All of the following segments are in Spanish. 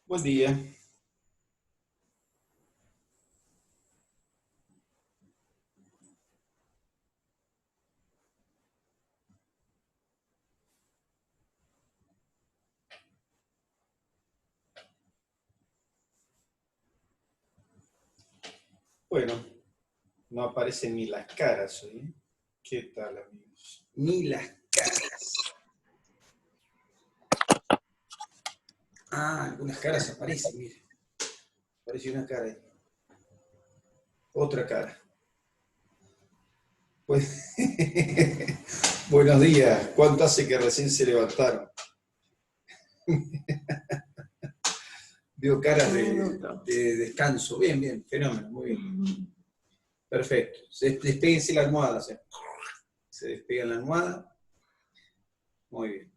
Buen día. Bueno, no aparecen ni las caras hoy, ¿eh? ¿Qué tal, amigos? Ni las caras. Ah, algunas caras aparecen, mire. Aparece una cara ahí. Otra cara. Pues, buenos días. ¿Cuánto hace que recién se levantaron? Veo caras de descanso. Bien, bien, fenómeno, muy bien. Perfecto. Despéguense la almohada. Se despega la almohada. Muy bien.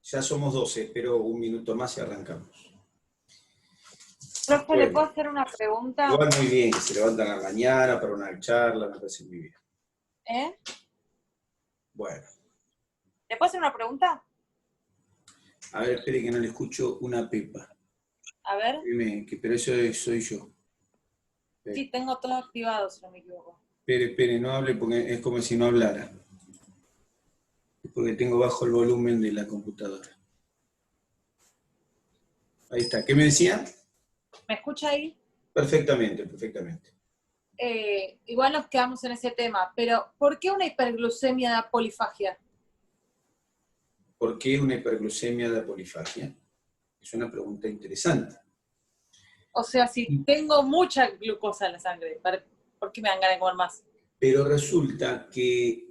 Ya somos 12, espero un minuto más y arrancamos. Profe, ¿le puedo hacer una pregunta? Igual muy bien, que se levantan a la mañana para una charla, me parece muy bien. Bueno. ¿Le puedo hacer una pregunta? A ver, espere que no le escucho una pepa. A ver. Pero eso soy yo. Sí, tengo todo activado, si no me equivoco. Espere, no hable porque es como si no hablara. Es porque tengo bajo el volumen de la computadora. Ahí está. ¿Qué me decía? ¿Me escucha ahí? Perfectamente, perfectamente. Igual nos quedamos en ese tema, pero ¿por qué una hiperglucemia da polifagia? ¿Por qué una hiperglucemia da polifagia? Es una pregunta interesante. O sea, si tengo mucha glucosa en la sangre, ¿por qué me dan ganas de comer más? Pero resulta que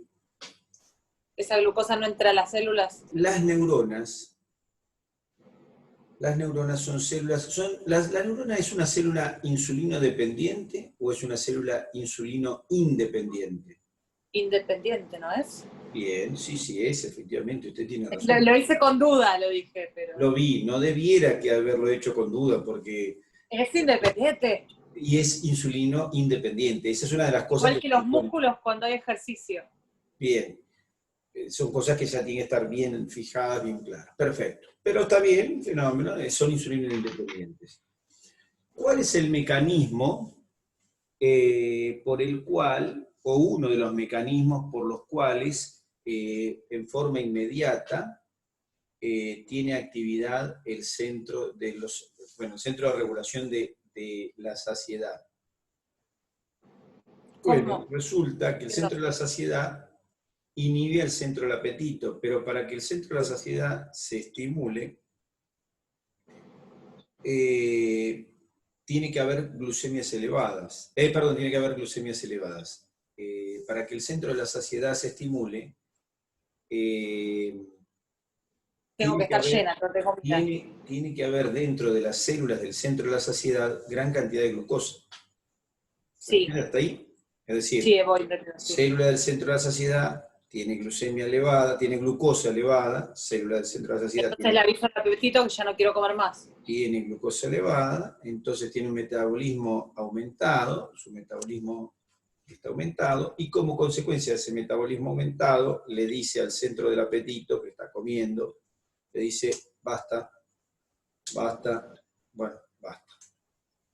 Esa glucosa no entra a las células. las neuronas son células, la neurona es una célula insulino dependiente o es una célula insulino independiente. Independiente, ¿no es? Bien, sí es, efectivamente, usted tiene razón. Lo hice con duda, lo dije, pero... Lo vi, no debiera que haberlo hecho con duda porque... Es independiente. Y es insulino independiente, esa es una de las cosas Igual que los músculos cuando hay ejercicio. Bien, son cosas que ya tienen que estar bien fijadas, bien claras. Perfecto. Pero está bien, fenómeno, son insulino independientes. ¿Cuál es el mecanismo por el cual, o uno de los mecanismos por los cuales, en forma inmediata, tiene actividad el centro el centro de regulación de la saciedad? Bueno, resulta que el centro de la saciedad inhibe el centro del apetito, pero para que el centro de la saciedad se estimule, tiene que haber glucemias elevadas. Tiene que haber glucemias elevadas. Para que el centro de la saciedad se estimule, tengo que estar llena, no tengo tiene que haber dentro de las células del centro de la saciedad gran cantidad de glucosa. Sí. ¿Hasta ahí? Es decir, sí, célula del centro de la saciedad tiene glucemia elevada, tiene glucosa elevada, célula del centro de la saciedad. Entonces le aviso al apetito que ya no quiero comer más. Tiene glucosa elevada, entonces tiene un metabolismo aumentado, su metabolismo está aumentado, y como consecuencia de ese metabolismo aumentado, le dice al centro del apetito que está comiendo, le dice, basta, bueno, basta.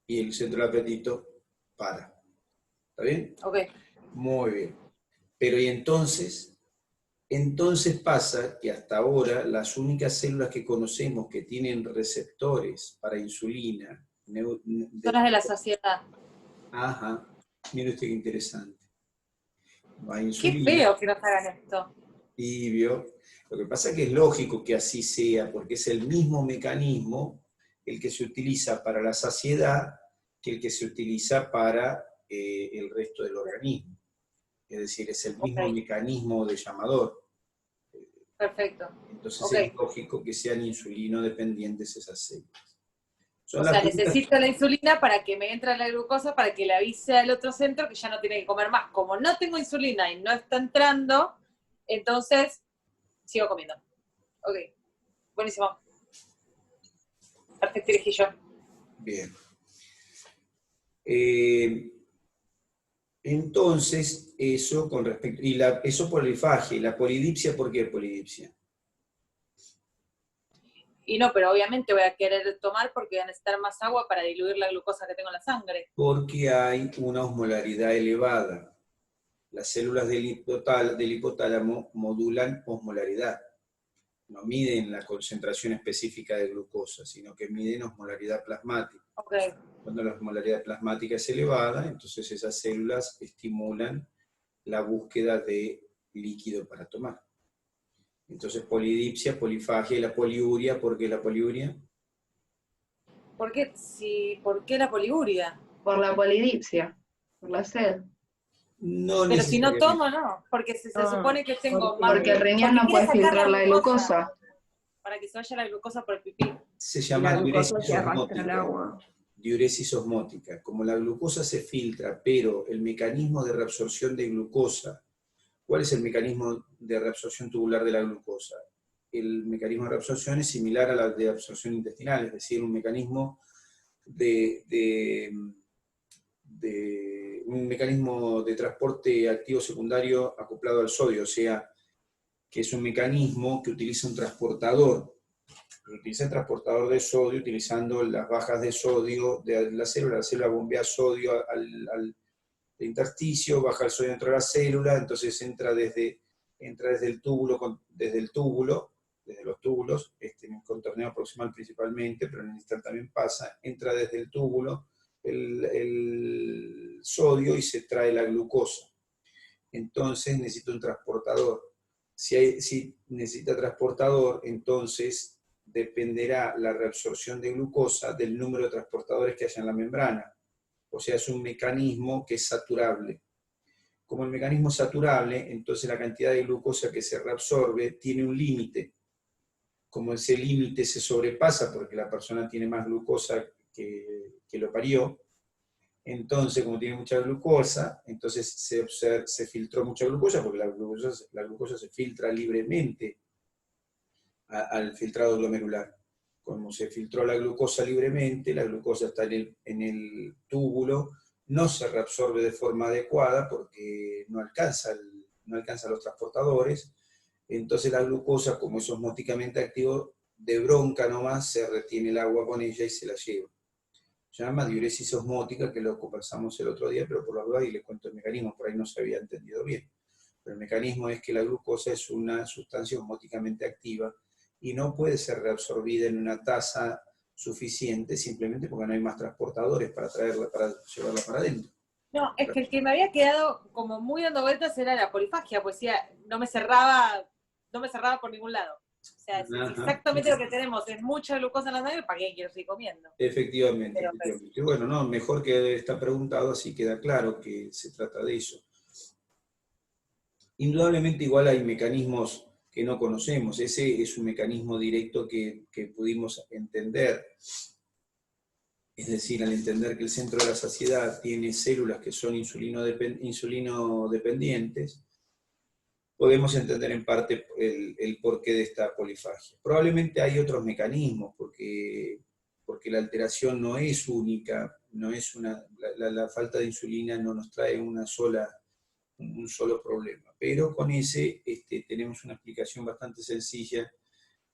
Y el centro del apetito para. ¿Está bien? Ok. Muy bien. Pero y entonces pasa que hasta ahora las únicas células que conocemos que tienen receptores para insulina son las de la saciedad. Ajá, mire usted qué interesante. No hay Qué feo que nos hagan esto. Tibio. Lo que pasa es que es lógico que así sea, porque es el mismo mecanismo el que se utiliza para la saciedad que el que se utiliza para el resto del organismo. Es decir, es el mismo mecanismo de llamador. Perfecto. Entonces es lógico que sean insulino dependientes esas células. O sea, necesito la insulina para que me entre la glucosa, para que le avise al otro centro que ya no tiene que comer más. Como no tengo insulina y no está entrando, entonces sigo comiendo. Ok, buenísimo. Perfecto, yo. Bien. Entonces, eso con respecto... eso polifagia. ¿Y la polidipsia por qué polidipsia? Y no, pero obviamente voy a querer tomar porque voy a necesitar más agua para diluir la glucosa que tengo en la sangre. Porque hay una osmolaridad elevada. Las células del hipotálamo modulan osmolaridad. No miden la concentración específica de glucosa, sino que miden osmolaridad plasmática. Okay. Cuando la osmolaridad plasmática es elevada, entonces esas células estimulan la búsqueda de líquido para tomar. Entonces polidipsia, polifagia y la poliuria. ¿Por qué la poliuria? ¿Por qué la poliuria? Por la polidipsia, por la sed. No pero si no tomo, no, porque se supone que tengo más... Porque el riñón no puede filtrar la glucosa. Para que se vaya la glucosa por el pipí. Se llama diuresis osmótica. Agua. Diuresis osmótica. Como la glucosa se filtra, pero el mecanismo de reabsorción de glucosa, ¿cuál es el mecanismo de reabsorción tubular de la glucosa? El mecanismo de reabsorción es similar a la de absorción intestinal, es decir, un mecanismo un mecanismo de transporte activo secundario acoplado al sodio, o sea, que es un mecanismo que utiliza un transportador. Utiliza el transportador de sodio utilizando las bajas de sodio de la célula bombea sodio al intersticio, baja el sodio dentro de la célula, entonces entra desde el túbulo, desde los túbulos, en el contorneo proximal principalmente, pero en el distal también pasa, entra desde el túbulo el sodio y se trae la glucosa. Entonces necesita un transportador. Si necesita transportador, entonces dependerá la reabsorción de glucosa del número de transportadores que haya en la membrana. O sea, es un mecanismo que es saturable. Como el mecanismo es saturable, entonces la cantidad de glucosa que se reabsorbe tiene un límite. Como ese límite se sobrepasa porque la persona tiene más glucosa que lo parió, entonces como tiene mucha glucosa, entonces se filtró mucha glucosa porque la glucosa se filtra libremente al filtrado glomerular. Como se filtró la glucosa libremente, la glucosa está en el túbulo, no se reabsorbe de forma adecuada porque no alcanza los transportadores, entonces la glucosa, como es osmóticamente activo, de bronca nomás se retiene el agua con ella y se la lleva. Se llama diuresis osmótica, que lo conversamos el otro día, pero por la duda y les cuento el mecanismo, por ahí no se había entendido bien. Pero el mecanismo es que la glucosa es una sustancia osmóticamente activa y no puede ser reabsorbida en una tasa suficiente simplemente porque no hay más transportadores para llevarla para adentro. No, es que el que me había quedado como muy dando vueltas era la polifagia, pues no me cerraba por ningún lado. O sea, es exactamente lo que tenemos, es mucha glucosa en la sangre, ¿para qué quiero seguir comiendo? Efectivamente. Bueno, no, mejor que está preguntado, así queda claro que se trata de eso. Indudablemente igual hay mecanismos que no conocemos, ese es un mecanismo directo que pudimos entender, es decir, al entender que el centro de la saciedad tiene células que son insulino dependientes, podemos entender en parte el porqué de esta polifagia. Probablemente hay otros mecanismos, porque la alteración no es única, no es la falta de insulina no nos trae un solo problema, pero con ese tenemos una explicación bastante sencilla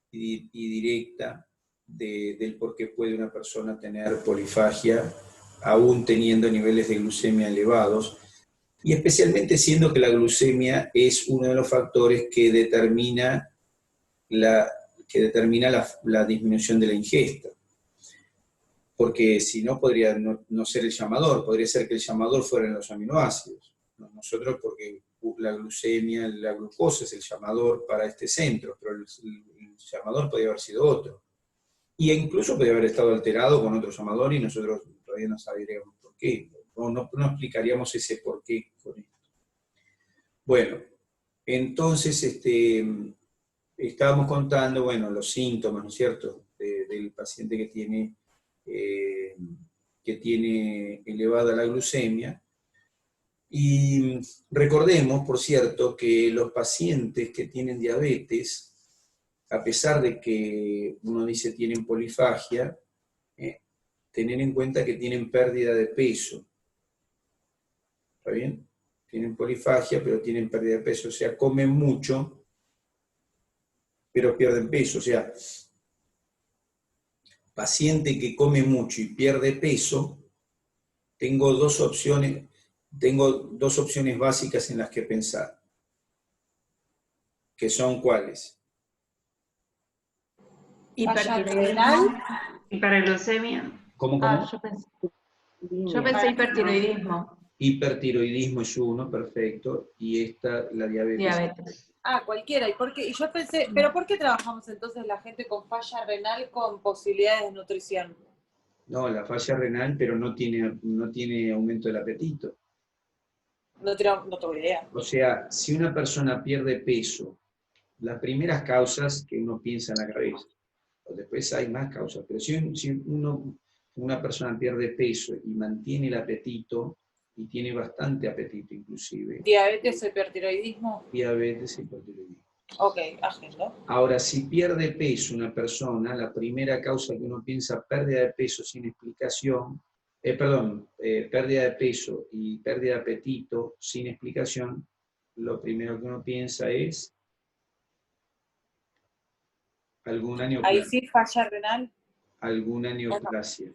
y directa del por qué puede una persona tener polifagia, aún teniendo niveles de glucemia elevados, y especialmente siendo que la glucemia es uno de los factores que determina la disminución de la ingesta. Porque si no, podría no ser el llamador, podría ser que el llamador fueran los aminoácidos. Nosotros, porque la glucemia, la glucosa es el llamador para este centro, pero el llamador podría haber sido otro. Y incluso podría haber estado alterado con otro llamador y nosotros todavía no sabríamos por qué. No explicaríamos ese por qué con esto. Bueno, entonces estábamos contando, bueno, los síntomas, ¿no es cierto?, del paciente que tiene elevada la glucemia. Y recordemos, por cierto, que los pacientes que tienen diabetes, a pesar de que uno dice tienen polifagia, tener en cuenta que tienen pérdida de peso. ¿Está bien? Tienen polifagia, pero tienen pérdida de peso. O sea, comen mucho, pero pierden peso. O sea, paciente que come mucho y pierde peso, tengo dos opciones básicas en las que pensar. ¿Que son cuáles? Hipertiroidismo. Hiperglucemia. ¿Cómo? Yo pensé hipertiroidismo. Hipertiroidismo es uno, perfecto, y esta, la diabetes. Diabetes. Cualquiera. Y yo pensé, ¿pero por qué trabajamos entonces la gente con falla renal con posibilidades de nutrición? No, la falla renal, pero no tiene aumento del apetito. No tengo idea. O sea, si una persona pierde peso, las primeras causas que uno piensa en la cabeza, después hay más causas, pero si una persona pierde peso y mantiene el apetito, y tiene bastante apetito inclusive. ¿Diabetes o hipertiroidismo? Diabetes y hipertiroidismo. Ok, agenda. Ahora, si pierde peso una persona, la primera causa que uno piensa, pérdida de peso sin explicación, pérdida de peso y pérdida de apetito sin explicación, lo primero que uno piensa es alguna neoplasia. Ahí sí, falla renal. Alguna neoplasia.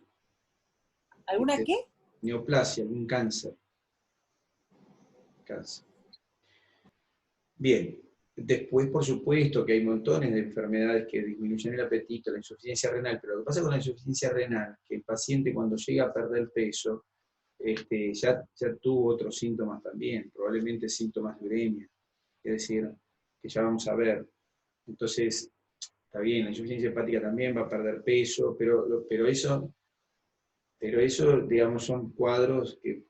¿Alguna qué? Neoplasia, algún cáncer. Bien. Después, por supuesto, que hay montones de enfermedades que disminuyen el apetito, la insuficiencia renal, pero lo que pasa con la insuficiencia renal, que el paciente cuando llega a perder peso, ya tuvo otros síntomas también, probablemente síntomas de uremia, es decir, que ya vamos a ver. Entonces, está bien, la insuficiencia hepática también va a perder peso, pero eso, digamos, son cuadros que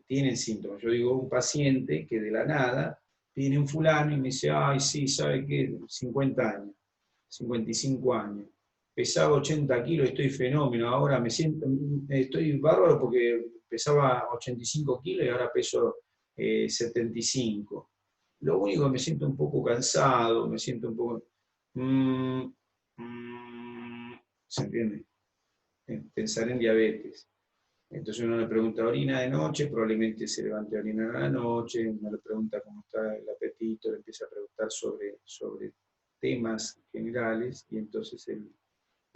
tienen síntomas. Yo digo, un paciente que de la nada viene un fulano y me dice, ay, sí, ¿sabe qué? 50 años, 55 años, pesaba 80 kilos, estoy fenómeno, ahora estoy bárbaro porque pesaba 85 kilos y ahora peso 75. Lo único que me siento un poco cansado, me siento un poco... ¿se entiende? Pensar en diabetes. Entonces uno le pregunta, ¿orina de noche? Probablemente se levante a orinar a la noche, uno le pregunta cómo está el apetito, le empieza a preguntar sobre temas generales, y entonces el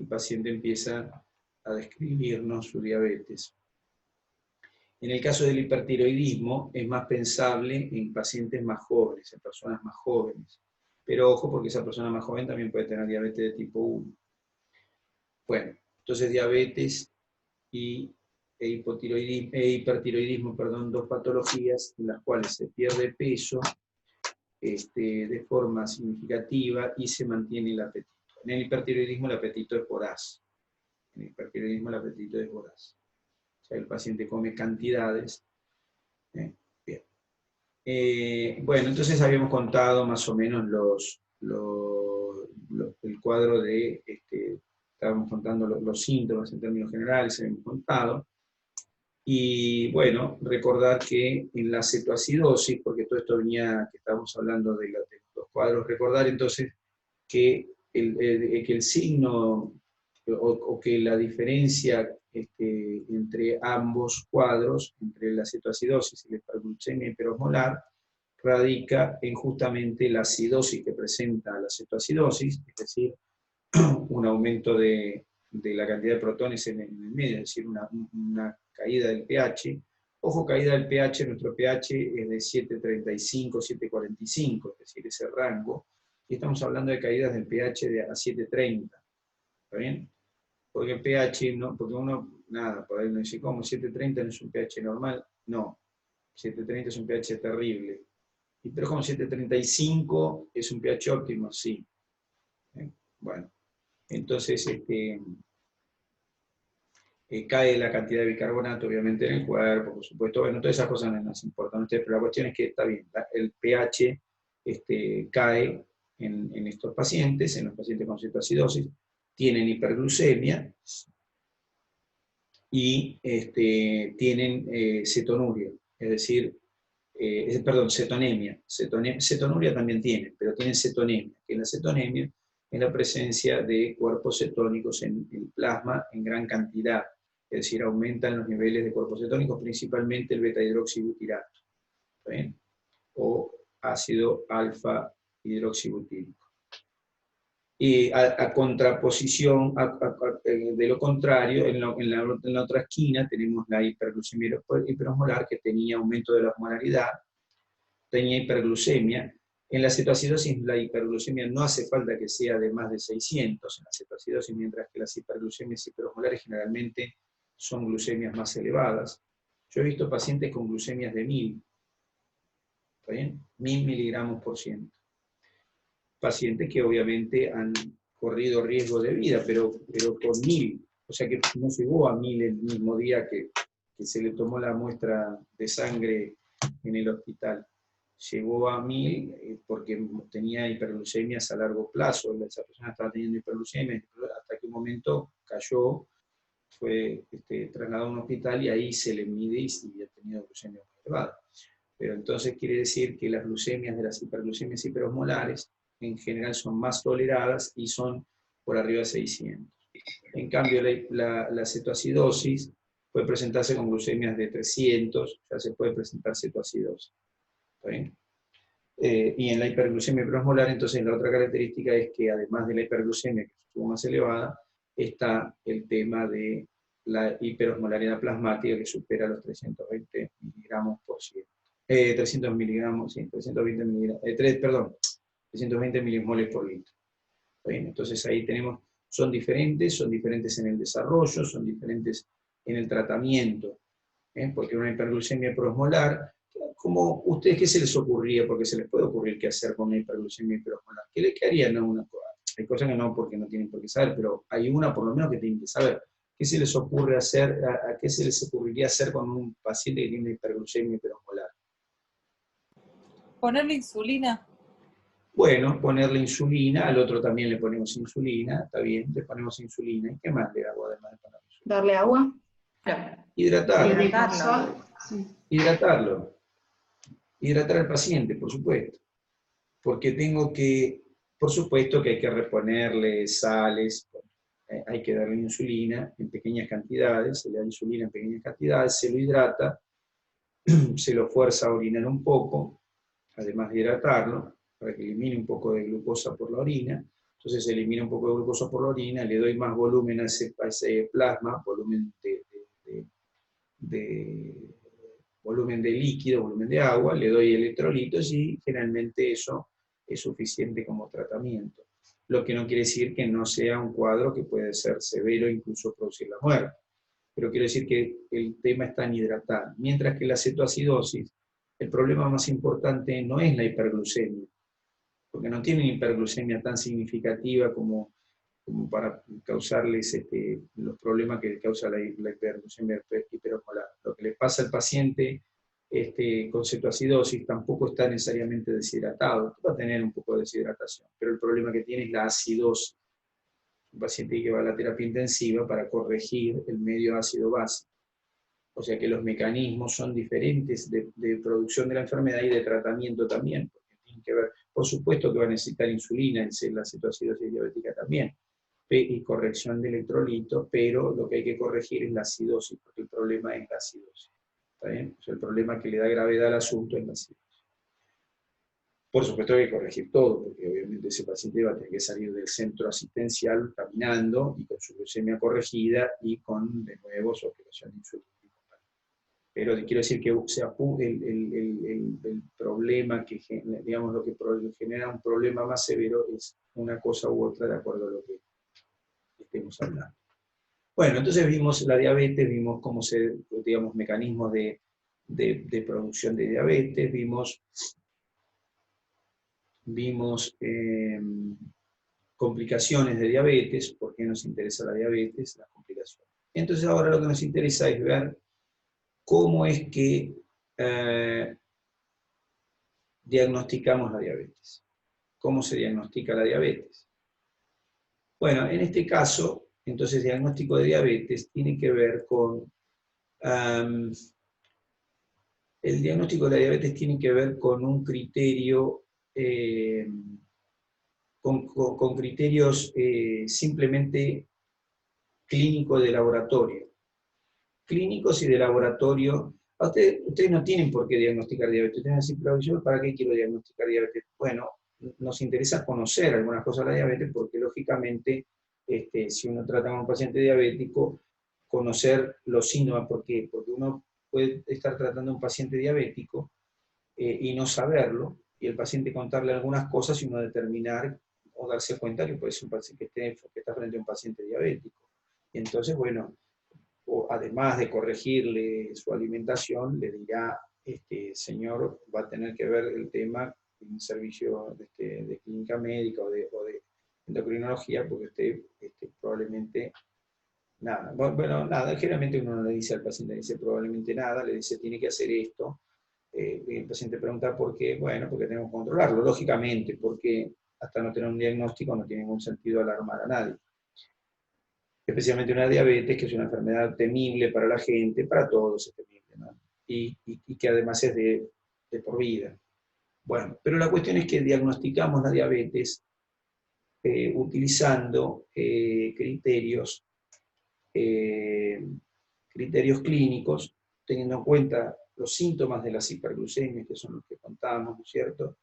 paciente empieza a describirnos su diabetes. En el caso del hipertiroidismo, es más pensable en pacientes más jóvenes, en personas más jóvenes. Pero ojo, porque esa persona más joven también puede tener diabetes de tipo 1. Bueno, entonces diabetes hipertiroidismo, dos patologías en las cuales se pierde peso de forma significativa y se mantiene el apetito. En el hipertiroidismo el apetito es voraz. En el hipertiroidismo el apetito es voraz. O sea, el paciente come cantidades. Bien. Bueno, entonces habíamos contado más o menos el cuadro de... estábamos contando los síntomas en términos generales, habíamos contado. Y bueno, recordar que en la cetoacidosis, porque todo esto venía, que estábamos hablando de los cuadros, recordar entonces que el signo o que la diferencia entre ambos cuadros, entre la cetoacidosis y la hiperglucemia hiperosmolar, radica en justamente la acidosis que presenta la cetoacidosis, es decir, un aumento de la cantidad de protones en el medio, es decir, una caída del pH. Ojo, caída del pH, nuestro pH es de 7.35, 7.45, es decir, ese rango, y estamos hablando de caídas del pH a 7.30, ¿está bien? Porque el pH, no, porque por ahí uno dice, ¿cómo? 7.30 no es un pH normal, no, 7.30 es un pH terrible, pero como 7.35 es un pH óptimo, sí. Bueno, entonces cae la cantidad de bicarbonato, obviamente, en el cuerpo, por supuesto. Bueno, todas esas cosas no nos importan, pero la cuestión es que está bien, el pH cae en estos pacientes, en los pacientes con cetoacidosis, tienen hiperglucemia y tienen cetonuria, es decir, cetonemia. Cetonuria también tienen, pero tienen cetonemia, que la cetonemia es la presencia de cuerpos cetónicos en el plasma en gran cantidad, es decir, aumentan los niveles de cuerpos cetónicos, principalmente el beta-hidroxibutirato, ¿está bien? O ácido alfa-hidroxibutírico. a contraposición de lo contrario, en la otra esquina tenemos la hiperglucemia hiperosmolar, que tenía aumento de la osmolaridad, tenía hiperglucemia. En la cetoacidosis la hiperglucemia no hace falta que sea de más de 600 en la cetoacidosis, mientras que las hiperglucemias hiperosmolares generalmente son glucemias más elevadas. Yo he visto pacientes con glucemias de 1000, ¿está bien? 1000 miligramos por ciento. Pacientes que obviamente han corrido riesgo de vida, pero con 1000, o sea que no llegó a 1000 el mismo día que se le tomó la muestra de sangre en el hospital. Llegó a 1000 porque tenía hiperglucemias a largo plazo, esa persona estaba teniendo hiperglucemia, hasta que un momento cayó, fue trasladado a un hospital y ahí se le mide y ha tenido glucemia muy elevada. Pero entonces quiere decir que las glucemias de las hiperglucemias hiperosmolares en general son más toleradas y son por arriba de 600. En cambio, la cetoacidosis puede presentarse con glucemias de 300, ya se puede presentar cetoacidosis. ¿Está bien? Y en la hiperglucemia hiperosmolar, entonces la otra característica es que además de la hiperglucemia, que estuvo más elevada, está el tema de la hiperosmolaridad plasmática que supera los 320 miligramos por ciento. 300 miligramos, sí, 320 miligramos, 320 milimoles por litro. ¿Bien? Entonces ahí tenemos, son diferentes en el desarrollo, son diferentes en el tratamiento, porque una hiperglucemia hiperosmolar, como ustedes, ¿qué se les ocurría? Porque se les puede ocurrir qué hacer con una hiperglucemia hiperosmolar. ¿Qué harían? No, hay cosas que no, porque no tienen por qué saber, pero hay una por lo menos que tienen que saber. ¿Qué se les ocurre hacer? ¿A qué se les ocurriría hacer con un paciente que tiene hiperglucemia hiperosmolar? ¿Ponerle insulina? Bueno, ponerle insulina, al otro también le ponemos insulina, está bien, le ponemos insulina. ¿Y qué más le hago además de poner insulina? ¿Darle agua? Hidratarlo. Hidratar al paciente, por supuesto. Porque por supuesto que hay que reponerle sales, hay que darle insulina en pequeñas cantidades, se le da insulina en pequeñas cantidades, se lo hidrata, se lo fuerza a orinar un poco, además de hidratarlo, para que elimine un poco de glucosa por la orina. Entonces se elimina un poco de glucosa por la orina, le doy más volumen a ese plasma, volumen de líquido, volumen de agua, le doy electrolitos y generalmente eso es suficiente como tratamiento. Lo que no quiere decir que no sea un cuadro que puede ser severo e incluso producir la muerte. Pero quiero decir que el tema está en hidratar. Mientras que la cetoacidosis, el problema más importante no es la hiperglucemia, porque no tienen hiperglucemia tan significativa como para causarles los problemas que causa la hiperglucemia hiperosmolar. Lo que le pasa al paciente con cetoacidosis tampoco está necesariamente deshidratado, va a tener un poco de deshidratación, pero el problema que tiene es la acidosis. Un paciente que va a la terapia intensiva para corregir el medio ácido básico. O sea que los mecanismos son diferentes de producción de la enfermedad y de tratamiento también, porque tienen que ver, por supuesto que va a necesitar insulina en la cetoacidosis diabética también, y corrección de electrolitos, pero lo que hay que corregir es la acidosis, porque el problema es la acidosis. ¿Está bien? O sea, el problema que le da gravedad al asunto es la acidosis. Por supuesto hay que corregir todo, porque obviamente ese paciente va a tener que salir del centro asistencial caminando y con su glucemia corregida y con, de nuevo, su aplicación de insulina. Pero quiero decir que el problema que, digamos, lo que genera un problema más severo es una cosa u otra de acuerdo a lo que estemos hablando. Bueno, entonces vimos la diabetes, vimos cómo digamos, mecanismos de producción de diabetes, vimos complicaciones de diabetes, por qué nos interesa la diabetes, las complicaciones. Entonces ahora lo que nos interesa es ver cómo es que diagnosticamos la diabetes. ¿Cómo se diagnostica la diabetes? Bueno, en este caso, entonces, diagnóstico de diabetes tiene que ver con... el diagnóstico de la diabetes tiene que ver con un criterio, con criterios simplemente clínicos de laboratorio. Clínicos y de laboratorio. Ustedes no tienen por qué diagnosticar diabetes. Ustedes van a decir, pero yo, ¿para qué quiero diagnosticar diabetes? Bueno, nos interesa conocer algunas cosas de la diabetes, porque lógicamente, si uno trata a un paciente diabético, conocer los síntomas, ¿por qué? Porque uno puede estar tratando a un paciente diabético y no saberlo, y el paciente contarle algunas cosas y uno determinar o darse cuenta que puede ser un paciente que está frente a un paciente diabético. Y entonces, bueno, además de corregirle su alimentación, le dirá, señor, va a tener que ver el tema en un servicio de clínica médica o de endocrinología, porque usted probablemente nada. Bueno, nada, generalmente uno no le dice al paciente, le dice probablemente nada, le dice tiene que hacer esto. Y el paciente pregunta por qué, bueno, porque tenemos que controlarlo, lógicamente, porque hasta no tener un diagnóstico no tiene ningún sentido alarmar a nadie. Especialmente una diabetes, que es una enfermedad temible para la gente, para todos es temible, ¿no? Y que además es de por vida. Bueno, pero la cuestión es que diagnosticamos la diabetes utilizando criterios clínicos, teniendo en cuenta los síntomas de las hiperglucemias, que son los que contábamos, ¿no es cierto?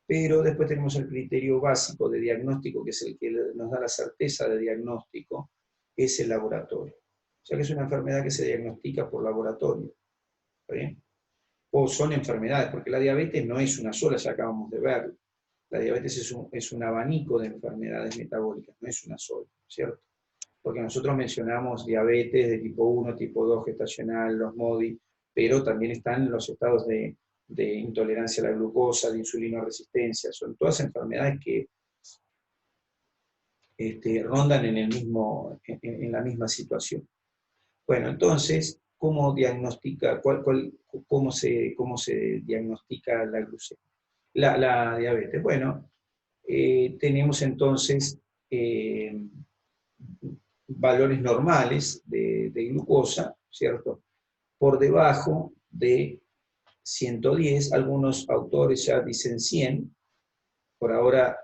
Pero después tenemos el criterio básico de diagnóstico, que es el que nos da la certeza de diagnóstico, es el laboratorio. O sea que es una enfermedad que se diagnostica por laboratorio. ¿Está bien? O son enfermedades, porque la diabetes no es una sola, ya acabamos de verlo. La diabetes es un abanico de enfermedades metabólicas, no es una sola, ¿cierto? Porque nosotros mencionamos diabetes de tipo 1, tipo 2, gestacional, los MODI, pero también están los estados de intolerancia a la glucosa, de insulinoresistencia, son todas enfermedades que rondan en la misma situación. Bueno, entonces, ¿cómo diagnostica, cómo se diagnostica la glucemia? La diabetes. Bueno, tenemos entonces valores normales de glucosa, ¿cierto? Por debajo de 110, algunos autores ya dicen 100, por ahora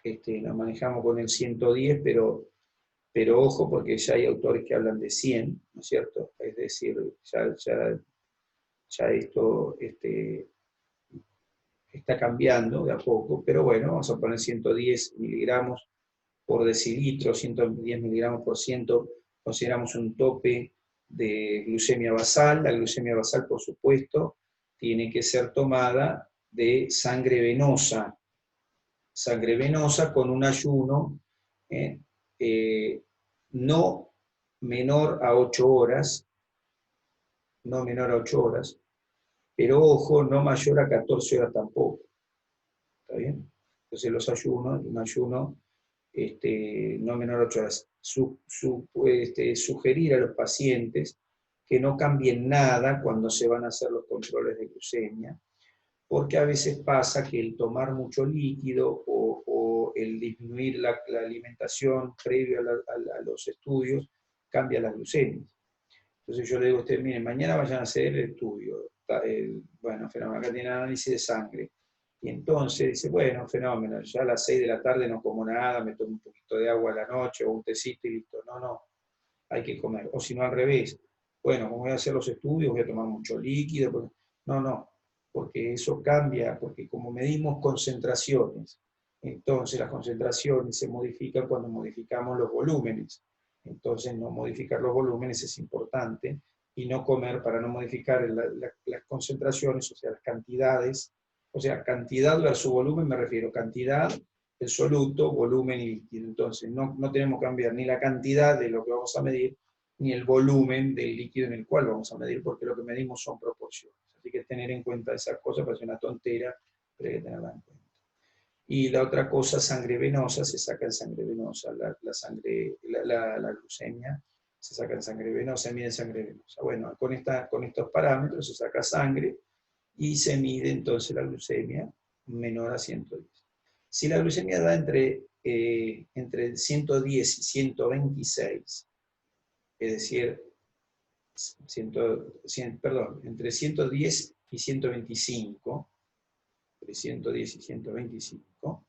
nos manejamos con el 110, pero ojo, porque ya hay autores que hablan de 100, ¿no es cierto? Es decir, ya esto está cambiando de a poco, pero bueno, vamos a poner 110 miligramos por decilitro, 110 miligramos por ciento, consideramos un tope de glucemia basal. La glucemia basal, por supuesto, tiene que ser tomada de sangre venosa con un ayuno no menor a 8 horas, pero ojo, no mayor a 14 horas tampoco. ¿Está bien? Entonces los ayunos, un ayuno no menor a 8 horas. Sugerir a los pacientes que no cambien nada cuando se van a hacer los controles de glucemia, porque a veces pasa que el tomar mucho líquido o el disminuir la alimentación previo a los estudios cambia las glucemias. Entonces yo le digo a usted, miren, mañana vayan a hacer el estudio. Bueno, fenómeno, acá tiene análisis de sangre. Y entonces dice, bueno, fenómeno, ya a las 6 de la tarde no como nada, me tomo un poquito de agua a la noche o un tecito y listo. No, hay que comer. O si no, al revés. Bueno, como voy a hacer los estudios, voy a tomar mucho líquido. No, porque eso cambia, porque como medimos concentraciones, entonces las concentraciones se modifican cuando modificamos los volúmenes. Entonces no modificar los volúmenes es importante, y no comer para no modificar las concentraciones, o sea, las cantidades. O sea, cantidad versus volumen, me refiero, cantidad, el soluto, volumen y líquido. Entonces, no tenemos que cambiar ni la cantidad de lo que vamos a medir, ni el volumen del líquido en el cual vamos a medir, porque lo que medimos son proporciones. Así que tener en cuenta esas cosas, parece una tontera, pero hay que tenerla en cuenta. Y la otra cosa, sangre venosa, se saca en sangre venosa, la glucemia, se saca en sangre venosa, se mide en sangre venosa. Bueno, con estos parámetros se saca sangre, y se mide entonces la glucemia menor a 110. Si la glucemia da entre 110 y 126, es decir, entre 110 y 125, entre 110 y 125,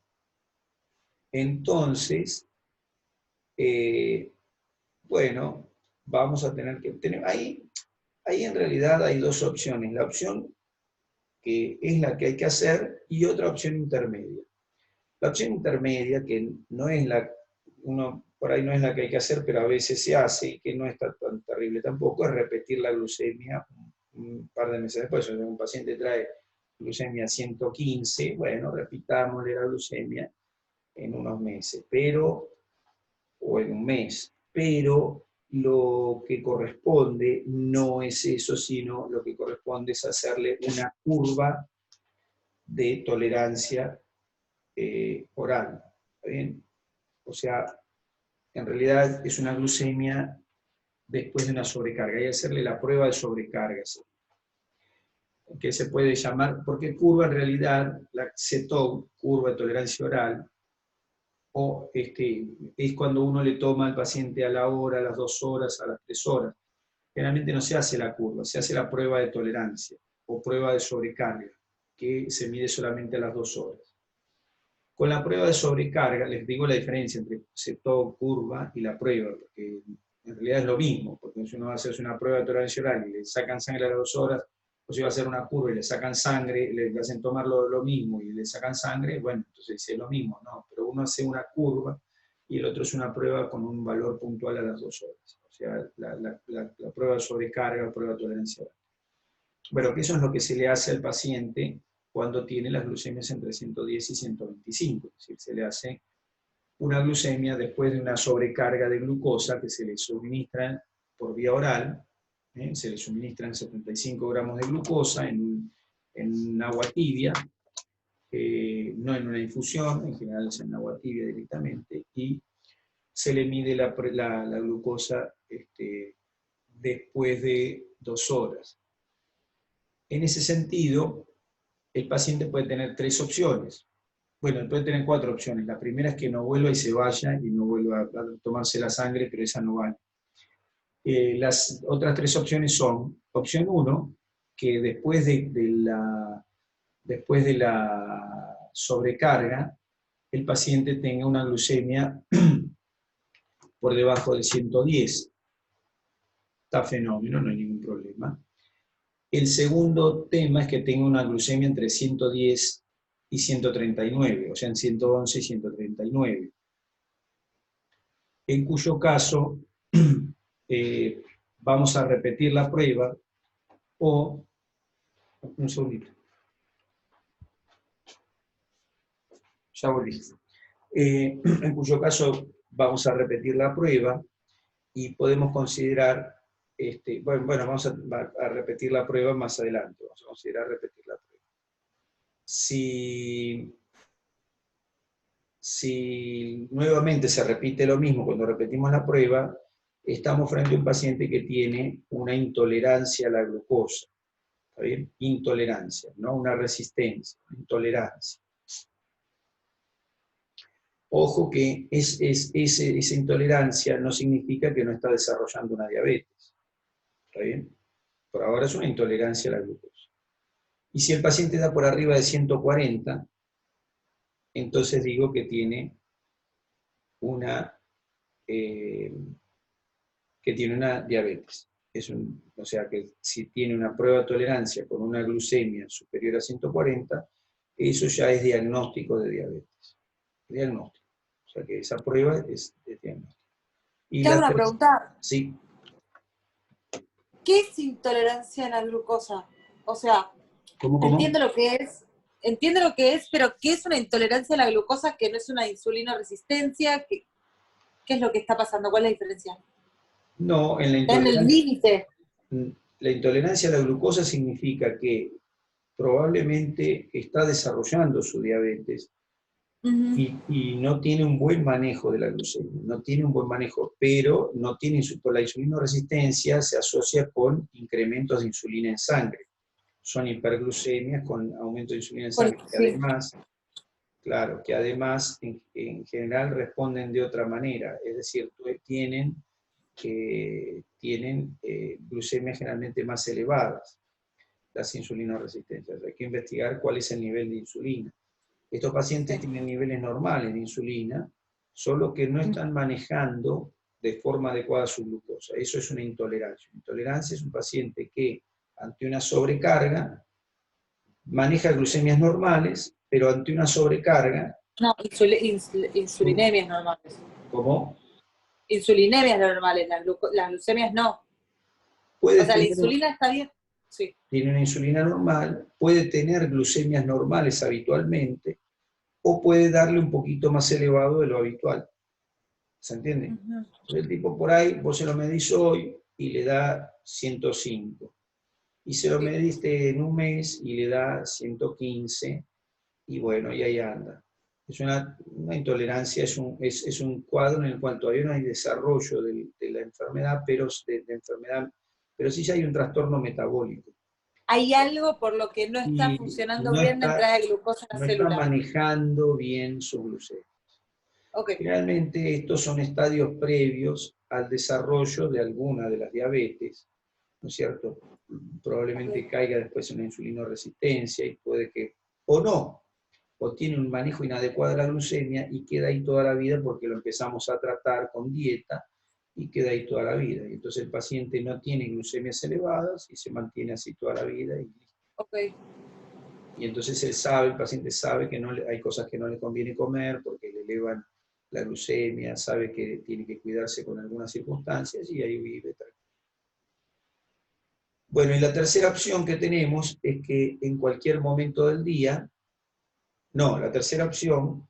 entonces, bueno, vamos a tener que tener, ahí en realidad hay dos opciones. La opción que es la que hay que hacer, y otra opción intermedia. La opción intermedia, que no es por ahí no es la que hay que hacer, pero a veces se hace, y que no está tan terrible tampoco, es repetir la glucemia un par de meses después. O sea, un paciente trae glucemia 115, bueno, repitámosle la glucemia en unos meses, o en un mes, pero lo que corresponde no es eso, sino lo que corresponde es hacerle una curva de tolerancia oral. ¿Está bien? O sea, en realidad es una glucemia después de una sobrecarga, hay que hacerle la prueba de sobrecarga, ¿sí? Que se puede llamar, porque curva en realidad, la CETOG, curva de tolerancia oral, es cuando uno le toma al paciente a la hora, a las 2 horas, a las 3 horas. Generalmente no se hace la curva, se hace la prueba de tolerancia o prueba de sobrecarga, que se mide solamente a las 2 horas. Con la prueba de sobrecarga, les digo la diferencia entre CETOG, curva y la prueba, porque en realidad es lo mismo, porque si uno va a hacerse una prueba de tolerancia oral y le sacan sangre a las 2 horas, o si va a hacer una curva y le sacan sangre, le hacen tomar lo mismo y le sacan sangre, bueno, entonces es lo mismo, ¿no? Pero uno hace una curva y el otro es una prueba con un valor puntual a las 2 horas. O sea, la prueba de sobrecarga, la prueba de tolerancia oral. Bueno, que eso es lo que se le hace al paciente cuando tiene las glucemias entre 110 y 125. Es decir, se le hace una glucemia después de una sobrecarga de glucosa que se le suministra por vía oral. Se le suministran 75 gramos de glucosa en agua tibia, no en una infusión, en general es en agua tibia directamente, y se le mide la glucosa después de 2 horas. En ese sentido, el paciente puede tener 3 opciones. Bueno, puede tener 4 opciones. La primera es que no vuelva y se vaya, y no vuelva a tomarse la sangre, pero esa no vale. Las otras 3 opciones son: opción 1, que después de la sobrecarga, el paciente tenga una glucemia por debajo de 110. Está fenómeno, no hay ningún problema. El segundo tema es que tenga una glucemia entre 110 y 139, o sea, en 111 y 139. En cuyo caso, vamos a repetir la prueba, o, un segundito, ya volví. En cuyo caso vamos a repetir la prueba y podemos considerar, bueno, vamos a repetir la prueba más adelante, vamos a considerar repetir la prueba. Si nuevamente se repite lo mismo cuando repetimos la prueba, estamos frente a un paciente que tiene una intolerancia a la glucosa. ¿Está bien? Intolerancia, no una resistencia, intolerancia. Ojo que esa intolerancia no significa que no está desarrollando una diabetes. ¿Está bien? Por ahora es una intolerancia a la glucosa. Y si el paciente da por arriba de 140, entonces digo que tiene una diabetes. O sea que si tiene una prueba de tolerancia con una glucemia superior a 140, eso ya es diagnóstico de diabetes. Diagnóstico. O sea que esa prueba es de diagnóstico. Te hago una pregunta. Sí. ¿Qué es intolerancia a la glucosa? O sea, ¿Cómo? Entiendo lo que es, pero ¿qué es una intolerancia a la glucosa que no es una insulina resistencia? ¿Qué es lo que está pasando? ¿Cuál es la diferencia? No, en la Está en el límite. La intolerancia a la glucosa significa que probablemente está desarrollando su diabetes y no tiene un buen manejo de la glucemia, no tiene un buen manejo, pero no tiene la insulina resistencia se asocia con incrementos de insulina en sangre. Son hiperglucemias con aumento de insulina en sangre, que además en general responden de otra manera, es decir, tienen glucemias generalmente más elevadas, las insulinas resistentes. Hay que investigar cuál es el nivel de insulina. Estos pacientes tienen niveles normales de insulina, solo que no están manejando de forma adecuada su glucosa. Eso es una intolerancia. Intolerancia es un paciente que ante una sobrecarga maneja glucemias normales, pero ante una sobrecarga No, insulinemias normales. ¿Cómo? Insulinemias normales, las glucemias no. Puede O sea, la tener, insulina está bien. Sí. tiene una insulina normal, puede tener glucemias normales habitualmente, o puede darle un poquito más elevado de lo habitual. ¿Se entiende? El tipo por ahí, vos se lo medís hoy y le da 105. Y se lo mediste en un mes y le da 115. Y bueno, y ahí anda. Es una intolerancia, es un cuadro en el cual todavía no hay desarrollo de la enfermedad, pero sí ya hay un trastorno metabólico. Hay algo por lo que no está Y funcionando no bien la está, entrada de glucosa en no la está célula. manejando bien su glucemia. Ok. Generalmente estos son estadios previos al desarrollo de alguna de las diabetes, ¿no es cierto? Probablemente caiga después en una insulinoresistencia y puede que, o no, o tiene un manejo inadecuado de la glucemia y queda ahí toda la vida porque lo empezamos a tratar con dieta y queda ahí toda la vida. Y entonces el paciente no tiene glucemias elevadas y se mantiene así toda la vida y listo. Okay. Y entonces el paciente sabe que hay cosas que no le conviene comer porque le elevan la glucemia, sabe que tiene que cuidarse con algunas circunstancias y ahí vive tranquilo. Bueno, y la tercera opción que tenemos es que en cualquier momento del día, no, la tercera opción,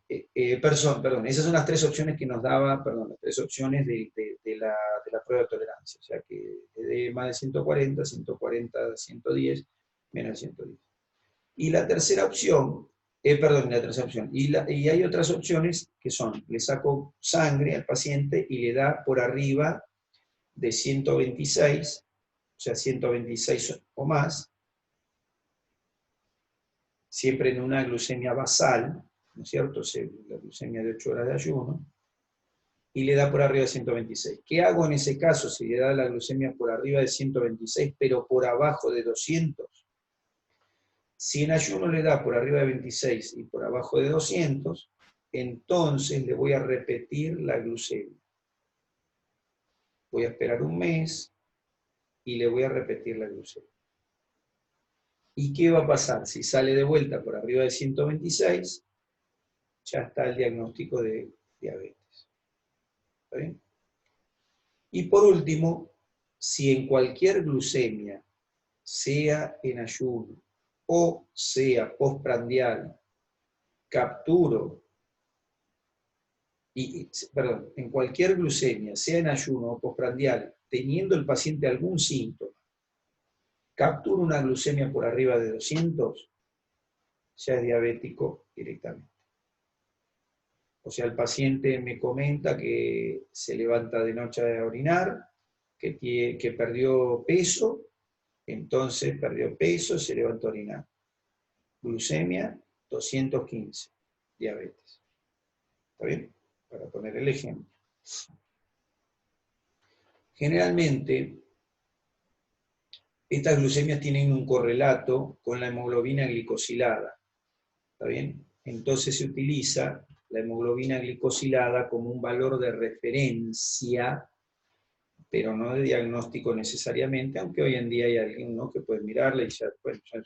perdón, esas son las tres opciones que nos daba, las tres opciones de la prueba de tolerancia, o sea que de más de 140, 140, 110, menos de 110. Y la tercera opción, y hay otras opciones que son, le saco sangre al paciente y le da por arriba de 126, o sea, 126 o más, siempre en una glucemia basal, ¿no es cierto? La glucemia de 8 horas de ayuno, y le da por arriba de 126. ¿Qué hago en ese caso si le da la glucemia por arriba de 126, pero por abajo de 200? Si en ayuno le da por arriba de 26 y por abajo de 200, entonces le voy a repetir la glucemia. Voy a esperar un mes y le voy a repetir la glucemia. ¿Y qué va a pasar? Si sale de vuelta por arriba de 126, ya está el diagnóstico de diabetes. ¿Está bien? Y por último, si en cualquier glucemia, sea en ayuno o sea postprandial, capturo, en cualquier glucemia, sea en ayuno o postprandial, teniendo el paciente algún síntoma, capturo una glucemia por arriba de 200, ya es diabético directamente. O sea, el paciente me comenta que se levanta de noche a orinar, que perdió peso, entonces perdió peso, se levantó a orinar. Glucemia, 215, diabetes. ¿Está bien? Para poner el ejemplo. Generalmente, estas glucemias tienen un correlato con la hemoglobina glicosilada. ¿Está bien? Entonces se utiliza la hemoglobina glicosilada como un valor de referencia, pero no de diagnóstico necesariamente, aunque hoy en día hay alguien, ¿no?, que puede mirarla y ya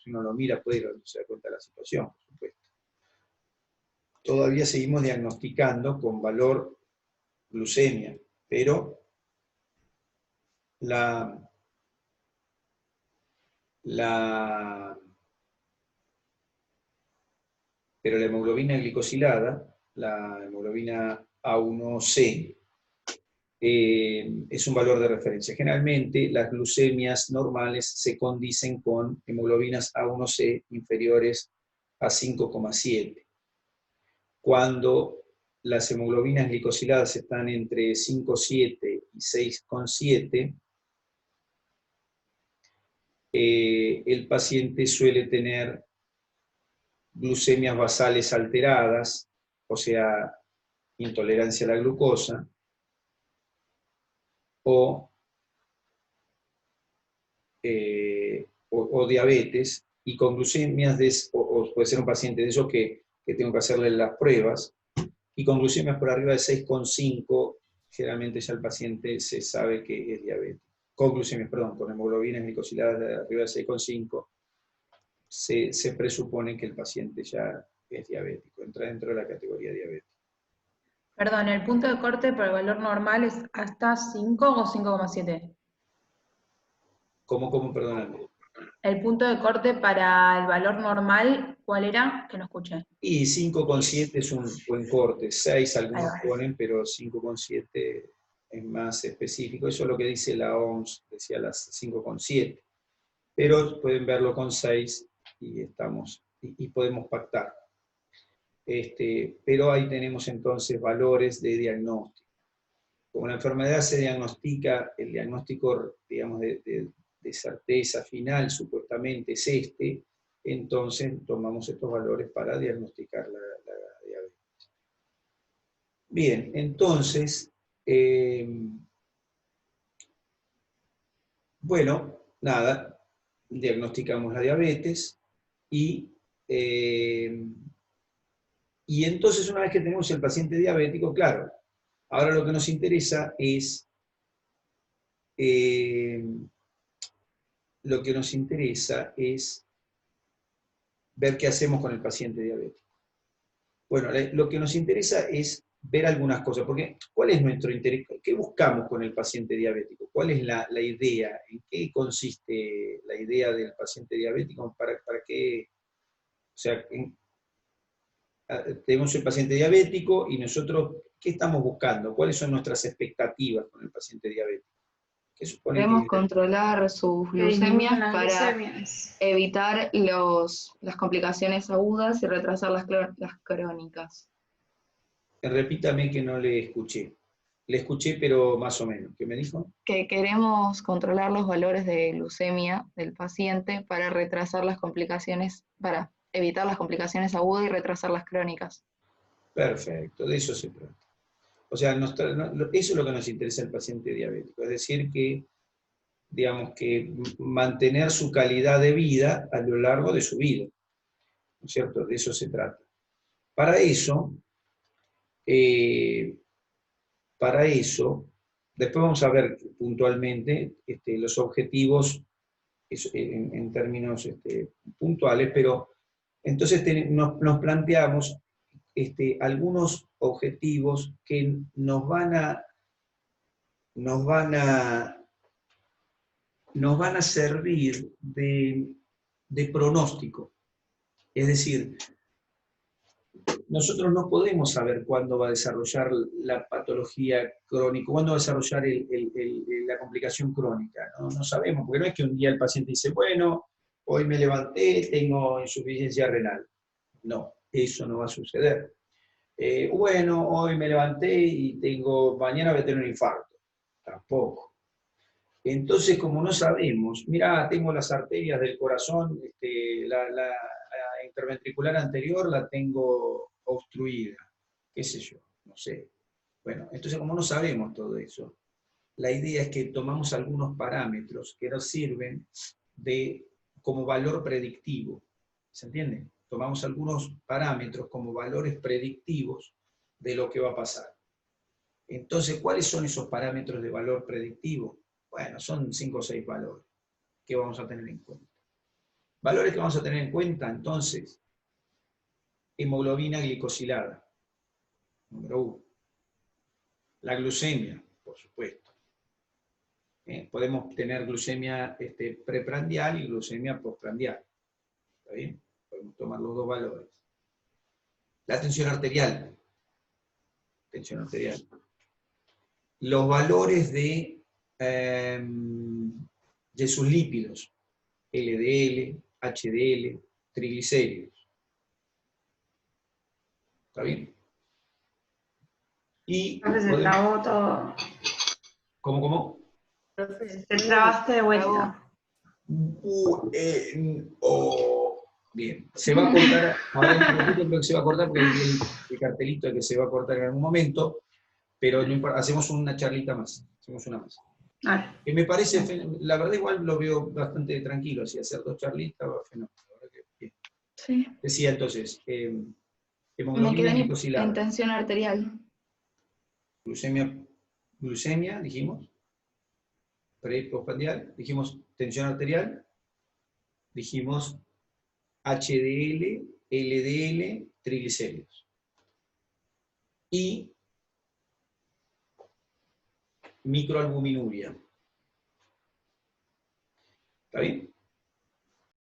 si uno lo mira puede darse cuenta de la situación, por supuesto. Todavía seguimos diagnosticando con valor glucemia, pero la hemoglobina glicosilada, la hemoglobina A1C, es un valor de referencia. Generalmente las glucemias normales se condicen con hemoglobinas A1C inferiores a 5,7. Cuando las hemoglobinas glicosiladas están entre 5,7 y 6,7, el paciente suele tener glucemias basales alteradas, o sea, intolerancia a la glucosa, o diabetes, y con glucemias, o puede ser un paciente de esos que tengo que hacerle las pruebas, y con glucemias por arriba de 6,5, generalmente ya el paciente se sabe que es diabético. Con glucemias, perdón, con hemoglobinas glicosiladas de arriba de 6,5, se presupone que el paciente ya es diabético, entra dentro de la categoría diabética. Perdón, ¿el punto de corte para el valor normal es hasta 5 o 5,7? ¿Cómo, perdóname? El punto de corte para el valor normal, ¿cuál era? Que no escuché. Y 5,7 es un buen corte, 6 algunos Ahí va. ponen, pero 5,7 es más específico. Eso es lo que dice la OMS, decía las 5,7. Pero pueden verlo con 6 y podemos pactar. Pero ahí tenemos entonces valores de diagnóstico. Como la enfermedad se diagnostica, el diagnóstico, digamos, de certeza final supuestamente es entonces tomamos estos valores para diagnosticar la diabetes. Bien, entonces, bueno, nada, diagnosticamos la diabetes y entonces una vez que tenemos el paciente diabético, claro, ahora lo que nos interesa es ver qué hacemos con el paciente diabético. Bueno, lo que nos interesa es ver algunas cosas, porque ¿cuál es nuestro interés? ¿Qué buscamos con el paciente diabético? ¿Cuál es la idea? ¿En qué consiste la idea del paciente diabético? ¿Para qué? O sea, tenemos el paciente diabético y nosotros, ¿qué estamos buscando? ¿Cuáles son nuestras expectativas con el paciente diabético? ¿Qué supone Queremos controlar sus glucemias para evitar las complicaciones agudas y retrasar las crónicas. Repítame que no le escuché. Le escuché, pero más o menos. ¿Qué me dijo? Que queremos controlar los valores de glucemia del paciente para retrasar las complicaciones, para evitar las complicaciones agudas y retrasar las crónicas. Perfecto, de eso se trata. O sea, eso es lo que nos interesa al paciente diabético, es decir, que, digamos, que mantener su calidad de vida a lo largo de su vida, ¿no es cierto? De eso se trata. Para eso, después vamos a ver puntualmente los objetivos en términos puntuales, pero entonces nos planteamos algunos objetivos que nos van a servir de pronóstico. Es decir, nosotros no podemos saber cuándo va a desarrollar la patología crónica, cuándo va a desarrollar la complicación crónica. ¿No? No sabemos, porque no es que un día el paciente dice, bueno, hoy me levanté, tengo insuficiencia renal. No, eso no va a suceder. Bueno, hoy me levanté y mañana voy a tener un infarto. Tampoco. Entonces, como no sabemos, mira, tengo las arterias del corazón, la interventricular anterior la tengo obstruida, qué sé yo, no sé. Bueno, entonces como no sabemos todo eso, la idea es que tomamos algunos parámetros que nos sirven como valor predictivo, ¿se entiende? Tomamos algunos parámetros como valores predictivos de lo que va a pasar. Entonces, ¿cuáles son esos parámetros de valor predictivo? Bueno, son 5 o 6 valores que vamos a tener en cuenta. Valores que vamos a tener en cuenta, entonces, hemoglobina glicosilada, número 1. La glucemia, por supuesto. Podemos tener glucemia preprandial y glucemia postprandial. ¿Está bien? Podemos tomar los dos valores. La tensión arterial. Tensión arterial. Los valores de sus lípidos, LDL, HDL, triglicéridos. ¿Está bien? Y se trabó todo. ¿Cómo? Te trabaste de vuelta. Bien, se va a cortar, ahora un poquito creo que se va a cortar porque hay el cartelito de que se va a cortar en algún momento, pero no importa, hacemos una charlita más, hacemos una más. Que me parece, la verdad igual lo veo bastante tranquilo, así hacer 2 charlitas va fenómeno. Bien. Sí. Decía entonces, Me hemoglobina quedé glicosilada. en tensión arterial. Glucemia, dijimos. Postprandial, dijimos tensión arterial, dijimos HDL, LDL, triglicéridos. Y microalbuminuria. ¿Está bien?